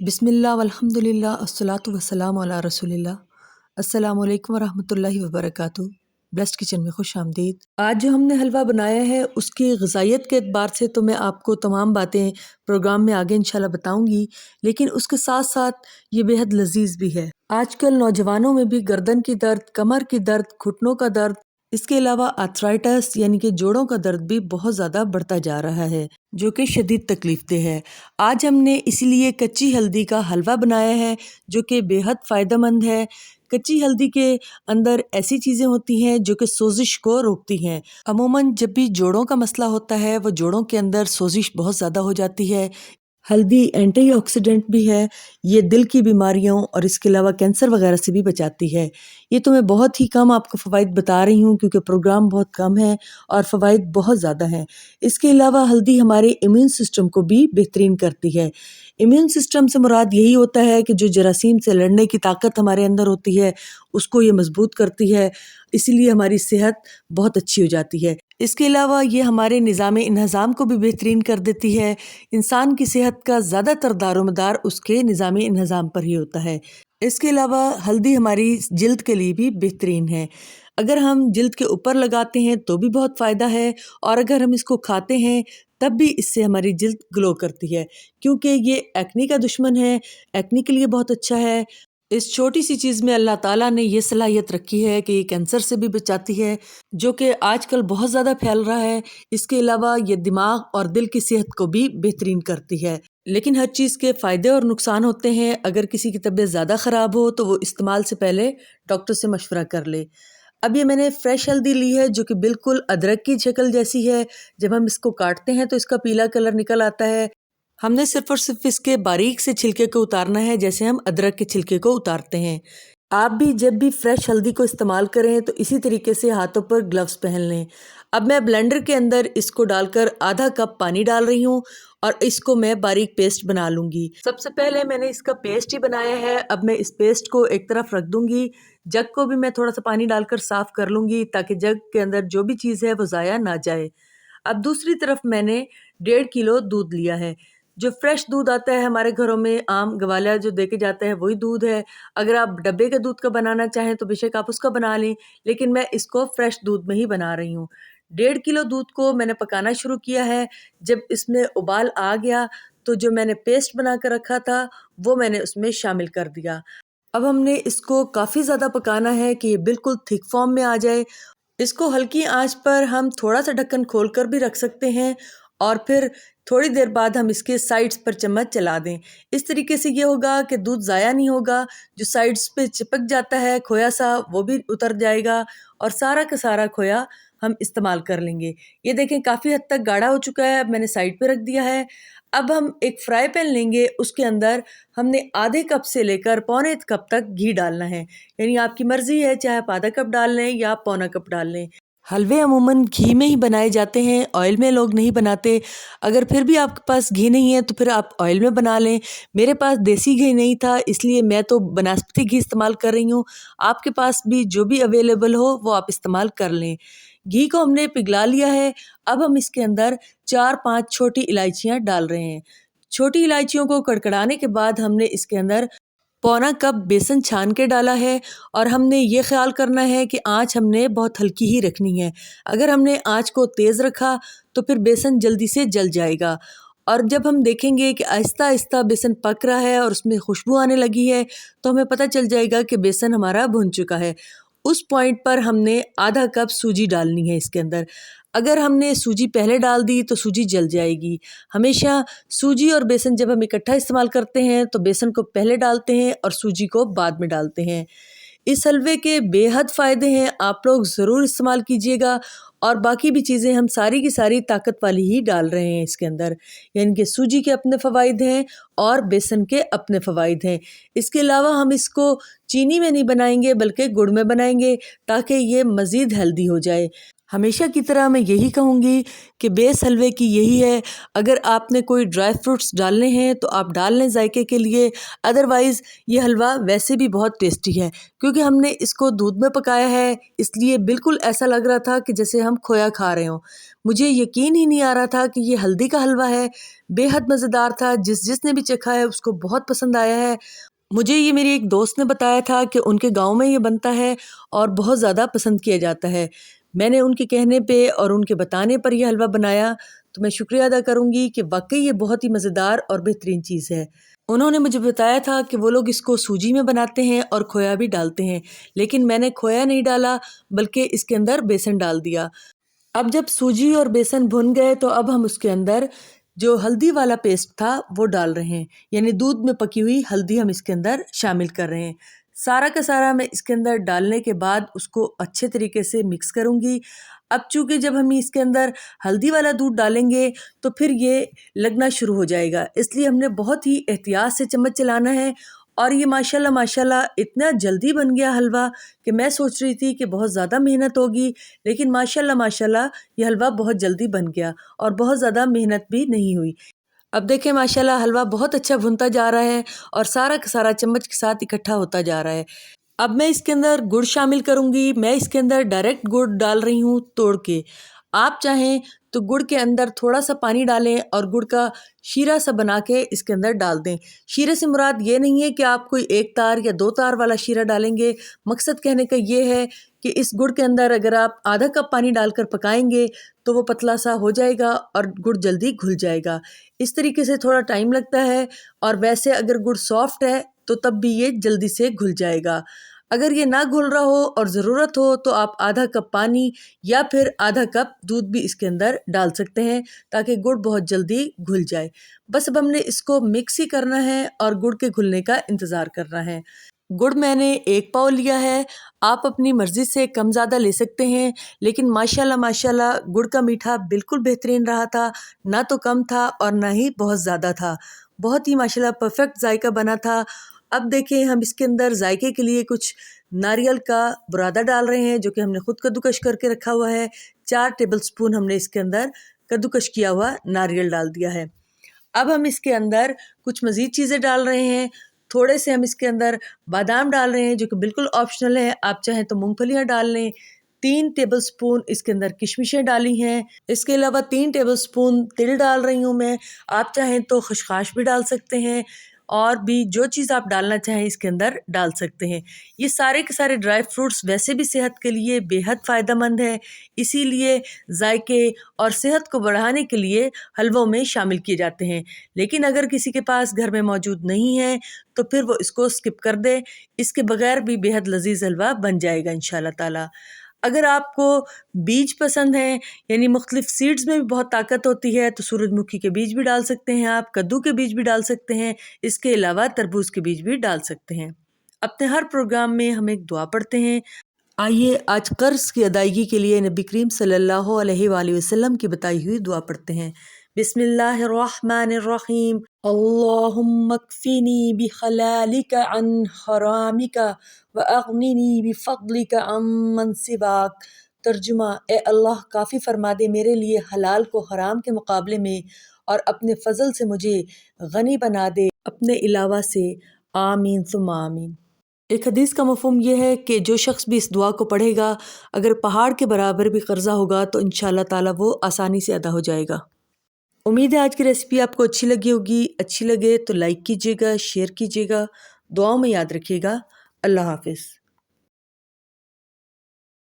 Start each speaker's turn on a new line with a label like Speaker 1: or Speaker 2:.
Speaker 1: बिस्मिल्लाह वल्हम्दुलिल्लाह अस्सलातु वस्सलामु अला रसूलिल्लाह। अस्सलामु अलैकुम वरहमतुल्लाहि वबरकातुहू। ब्लेस्ड किचन में खुश आमदीद। आज जो हमने हलवा बनाया है उसकी ग़िज़ाइयत के एतबार से तो मैं आपको तमाम बातें प्रोग्राम में आगे इंशाल्लाह बताऊंगी, लेकिन उसके साथ साथ ये बेहद लजीज भी है। आजकल नौजवानों में भी गर्दन की दर्द, कमर की दर्द, घुटनों का दर्द, इसके अलावा आर्थराइटिस यानी कि जोड़ों का दर्द भी बहुत ज़्यादा बढ़ता जा रहा है, जो कि शदीद तकलीफ़देह है। आज हमने इसीलिए कच्ची हल्दी का हलवा बनाया है जो कि बेहद फ़ायदेमंद है। कच्ची हल्दी के अंदर ऐसी चीज़ें होती हैं जो कि सोजिश को रोकती हैं। अमूमन जब भी जोड़ों का मसला होता है, वो जोड़ों के अंदर सोजिश बहुत ज़्यादा हो जाती है। हल्दी एंटीऑक्सीडेंट भी है, ये दिल की बीमारियों और इसके अलावा कैंसर वगैरह से भी बचाती है। ये तो मैं बहुत ही कम आपको फ़वाइद बता रही हूँ क्योंकि प्रोग्राम बहुत कम है और फ़वाइद बहुत ज़्यादा हैं। इसके अलावा हल्दी हमारे इम्यून सिस्टम को भी बेहतरीन करती है। इम्यून सिस्टम से मुराद यही होता है कि जो जरासीम से लड़ने की ताकत हमारे अंदर होती है, उसको ये मजबूत करती है, इसीलिए हमारी सेहत बहुत अच्छी हो जाती है। इसके अलावा ये हमारे निज़ाम इंहज़ाम को भी बेहतरीन कर देती है। इंसान की सेहत का ज़्यादातर दारोमदार उसके निज़ाम इंहज़ाम पर ही होता है। इसके अलावा हल्दी हमारी जिल्द के लिए भी बेहतरीन है। अगर हम जिल्द के ऊपर लगाते हैं तो भी बहुत फ़ायदा है, और अगर हम इसको खाते हैं तब भी इससे हमारी जिल्द ग्लो करती है, क्योंकि ये एक्ने का दुश्मन है, एक्ने के लिए बहुत अच्छा है। इस छोटी सी चीज़ में अल्लाह ताला ने ये सलाहियत रखी है कि ये कैंसर से भी बचाती है, जो कि आजकल बहुत ज़्यादा फैल रहा है। इसके अलावा ये दिमाग और दिल की सेहत को भी बेहतरीन करती है। लेकिन हर चीज़ के फ़ायदे और नुकसान होते हैं। अगर किसी की तबीयत ज़्यादा ख़राब हो तो वो इस्तेमाल से पहले डॉक्टर से मशवरा कर ले। अब ये मैंने फ्रेश हल्दी ली है जो कि बिल्कुल अदरक की शक्ल जैसी है। जब हम इसको काटते हैं तो इसका पीला कलर निकल आता है। हमने सिर्फ और सिर्फ इसके बारीक से छिलके को उतारना है, जैसे हम अदरक के छिलके को उतारते हैं। आप भी जब भी फ्रेश हल्दी को इस्तेमाल करें तो इसी तरीके से हाथों पर ग्लव्स पहन लें। अब मैं ब्लेंडर के अंदर इसको डालकर आधा कप पानी डाल रही हूँ और इसको मैं बारीक पेस्ट बना लूँगी। सबसे पहले मैंने इसका पेस्ट ही बनाया है। अब मैं इस पेस्ट को एक तरफ रख दूँगी। जग को भी मैं थोड़ा सा पानी डालकर साफ़ कर लूँगी ताकि जग के अंदर जो भी चीज़ है वो ज़ाया ना जाए। अब दूसरी तरफ मैंने 1.5 किलो दूध लिया है। जो फ्रेश दूध आता है हमारे घरों में, आम गवाला जो देके जाता है वही दूध है। अगर आप डब्बे के दूध का बनाना चाहें तो बेशक आप उसका बना लें, लेकिन मैं इसको फ्रेश दूध में ही बना रही हूँ। 1.5 किलो दूध को मैंने पकाना शुरू किया है। जब इसमें उबाल आ गया तो जो मैंने पेस्ट बना कर रखा था वो मैंने उसमें शामिल कर दिया। अब हमने इसको काफ़ी ज़्यादा पकाना है कि ये बिल्कुल थिक फॉर्म में आ जाए। इसको हल्की आंच पर हम थोड़ा सा ढक्कन खोलकर भी रख सकते हैं और फिर थोड़ी देर बाद हम इसके साइड्स पर चम्मच चला दें। इस तरीके से ये होगा कि दूध ज़ाया नहीं होगा। जो साइड्स पे चिपक जाता है खोया सा वो भी उतर जाएगा और सारा का सारा खोया हम इस्तेमाल कर लेंगे। ये देखें काफ़ी हद तक गाढ़ा हो चुका है। अब मैंने साइड पे रख दिया है। अब हम एक फ्राई पैन लेंगे, उसके अंदर हमने आधे कप से लेकर पौने कप तक घी डालना है। यानी आपकी मर्ज़ी है, चाहे आप आधा कप डाल लें या पौना कप डाल लें। हलवे अमूमन घी में ही बनाए जाते हैं, ऑयल में लोग नहीं बनाते। अगर फिर भी आपके पास घी नहीं है तो फिर आप ऑयल में बना लें। मेरे पास देसी घी नहीं था, इसलिए मैं तो बनास्पति घी इस्तेमाल कर रही हूँ। आपके पास भी जो भी अवेलेबल हो वो आप इस्तेमाल कर लें। घी को हमने पिघला लिया है। अब हम इसके अंदर 4-5 छोटी इलायचियाँ डाल रहे हैं। छोटी इलायचियों को कड़कड़ाने के बाद हमने इसके अंदर पौना कप बेसन छान के डाला है, और हमने ये ख्याल करना है कि आँच हमने बहुत हल्की ही रखनी है। अगर हमने आँच को तेज़ रखा तो फिर बेसन जल्दी से जल जाएगा, और जब हम देखेंगे कि आहिस्ता आहिस्ता बेसन पक रहा है और उसमें खुशबू आने लगी है तो हमें पता चल जाएगा कि बेसन हमारा भुन चुका है। उस पॉइंट पर हमने आधा कप सूजी डालनी है इसके अंदर। अगर हमने सूजी पहले डाल दी तो सूजी जल जाएगी। हमेशा सूजी और बेसन जब हम इकट्ठा इस्तेमाल करते हैं तो बेसन को पहले डालते हैं और सूजी को बाद में डालते हैं। इस हलवे के बेहद फ़ायदे हैं, आप लोग ज़रूर इस्तेमाल कीजिएगा। और बाकी भी चीज़ें हम सारी की सारी ताकत वाली ही डाल रहे हैं इसके अंदर, यानी कि सूजी के अपने फ़वाइद हैं और बेसन के अपने फ़वाइद हैं। इसके अलावा हम इसको चीनी में नहीं बनाएंगे बल्कि गुड़ में बनाएंगे ताकि ये मज़ीद हेल्दी हो जाए। हमेशा की तरह मैं यही कहूँगी कि बेस हलवे की यही है, अगर आपने कोई ड्राई फ्रूट्स डालने हैं तो आप डाल लें जायके के लिए, अदरवाइज़ ये हलवा वैसे भी बहुत टेस्टी है। क्योंकि हमने इसको दूध में पकाया है, इसलिए बिल्कुल ऐसा लग रहा था कि जैसे हम खोया खा रहे हों। मुझे यकीन ही नहीं आ रहा था कि ये हल्दी का हलवा है। बेहद मज़ेदार था, जिसने भी चखा है उसको बहुत पसंद आया है। मुझे ये मेरी एक दोस्त ने बताया था कि उनके गांव में ये बनता है और बहुत ज़्यादा पसंद किया जाता है। मैंने उनके कहने पे और उनके बताने पर यह हलवा बनाया, तो मैं शुक्रिया अदा करूँगी कि वाकई ये बहुत ही मज़ेदार और बेहतरीन चीज़ है। उन्होंने मुझे बताया था कि वो लोग इसको सूजी में बनाते हैं और खोया भी डालते हैं, लेकिन मैंने खोया नहीं डाला बल्कि इसके अंदर बेसन डाल दिया। अब जब सूजी और बेसन भुन गए तो अब हम उसके अंदर जो हल्दी वाला पेस्ट था वो डाल रहे हैं, यानी दूध में पकी हुई हल्दी हम इसके अंदर शामिल कर रहे हैं। सारा का सारा मैं इसके अंदर डालने के बाद उसको अच्छे तरीके से मिक्स करूँगी। अब चूँकि जब हम इसके अंदर हल्दी वाला दूध डालेंगे तो फिर ये लगना शुरू हो जाएगा, इसलिए हमने बहुत ही एहतियात से चम्मच चलाना है। और ये माशाल्लाह माशाल्लाह इतना जल्दी बन गया हलवा कि मैं सोच रही थी कि बहुत ज़्यादा मेहनत होगी, लेकिन माशाल्लाह माशाल्लाह ये हलवा बहुत जल्दी बन गया और बहुत ज़्यादा मेहनत भी नहीं हुई। अब देखें माशाल्लाह हलवा बहुत अच्छा भुनता जा रहा है और सारा का सारा चम्मच के साथ इकट्ठा होता जा रहा है। अब मैं इसके अंदर गुड़ शामिल करूँगी। मैं इसके अंदर डायरेक्ट गुड़ डाल रही हूँ तोड़ के। आप चाहें तो गुड़ के अंदर थोड़ा सा पानी डालें और गुड़ का शीरा सा बना के इसके अंदर डाल दें। शीरे से मुराद ये नहीं है कि आप कोई 1 तार या 2 तार वाला शीरा डालेंगे। मकसद कहने का ये है कि इस गुड़ के अंदर अगर आप आधा कप पानी डालकर पकाएंगे तो वो पतला सा हो जाएगा और गुड़ जल्दी घुल जाएगा। इस तरीके से थोड़ा टाइम लगता है, और वैसे अगर गुड़ सॉफ्ट है तो तब भी ये जल्दी से घुल जाएगा। अगर ये ना घुल रहा हो और ज़रूरत हो तो आप आधा कप पानी या फिर आधा कप दूध भी इसके अंदर डाल सकते हैं, ताकि गुड़ बहुत जल्दी घुल जाए। बस अब हमने इसको मिक्स ही करना है और गुड़ के घुलने का इंतज़ार करना है। गुड़ मैंने 1 पाव लिया है, आप अपनी मर्ज़ी से कम ज़्यादा ले सकते हैं, लेकिन माशाल्लाह माशाल्लाह गुड़ का मीठा बिल्कुल बेहतरीन रहा था, ना तो कम था और ना ही बहुत ज़्यादा था। बहुत ही माशाल्लाह परफेक्ट जायका बना था। अब देखिए हम इसके अंदर जायके के लिए कुछ नारियल का बुरादा डाल रहे हैं, जो कि हमने खुद कद्दूकश करके रखा हुआ है। 4 टेबलस्पून हमने इसके अंदर कद्दूकश किया हुआ नारियल डाल दिया है। अब हम इसके अंदर कुछ मज़ीद चीज़ें डाल रहे हैं। थोड़े से हम इसके अंदर बादाम डाल रहे हैं, जो कि बिल्कुल ऑप्शनल है, आप चाहें तो मूंगफलियां डाल लें। 3 टेबलस्पून इसके अंदर किशमिशें डाली हैं। इसके अलावा 3 टेबलस्पून तिल डाल रही हूँ मैं। आप चाहें तो खशखाश भी डाल सकते हैं, और भी जो चीज़ आप डालना चाहें इसके अंदर डाल सकते हैं। ये सारे के सारे ड्राई फ्रूट्स वैसे भी सेहत के लिए बेहद फ़ायदेमंद है, इसीलिए जायके और सेहत को बढ़ाने के लिए हलवों में शामिल किए जाते हैं। लेकिन अगर किसी के पास घर में मौजूद नहीं है तो फिर वो इसको स्किप कर दे, इसके बगैर भी बेहद लजीज हलवा बन जाएगा इंशाल्लाह ताला। अगर आपको बीज पसंद हैं, यानी मुख्तलिफ सीड्स में भी बहुत ताकत होती है, तो सूरजमुखी के बीज भी डाल सकते हैं, आप कद्दू के बीज भी डाल सकते हैं। इसके अलावा तरबूज के बीज भी डाल सकते हैं। अपने हर प्रोग्राम में हम एक दुआ पढ़ते हैं। आइए आज कर्ज़ की अदायगी के लिए नबी करीम सल्लल्लाहु अलैहि वसल्लम की बताई हुई दुआ पढ़ते हैं। बिस्मिल्लाहिर्रहमानिर्रहीम। अल्लाहुम्मा कफ़िनी बिहलालिका अन हरामिका व अग़निनी बिफ़ज़लिका अम्मन सिवाक। तर्जुमा, ए अल्लाह काफ़ी फरमा दे मेरे लिए हलाल को हराम के मुकाबले में, और अपने फ़ज़ल से मुझे गनी बना दे अपने अलावा से। आमीन सुम्मा आमीन। एक हदीस का मफ़हूम ये है कि जो शख्स भी इस दुआ को पढ़ेगा, अगर पहाड़ के बराबर भी कर्ज़ा होगा तो इंशाअल्लाह ताला वो आसानी से अदा हो जाएगा। उम्मीद है आज की रेसिपी आपको अच्छी लगी होगी। अच्छी लगे तो लाइक कीजिएगा, शेयर कीजिएगा, दुआओं में याद रखिएगा। अल्लाह हाफ़िज़।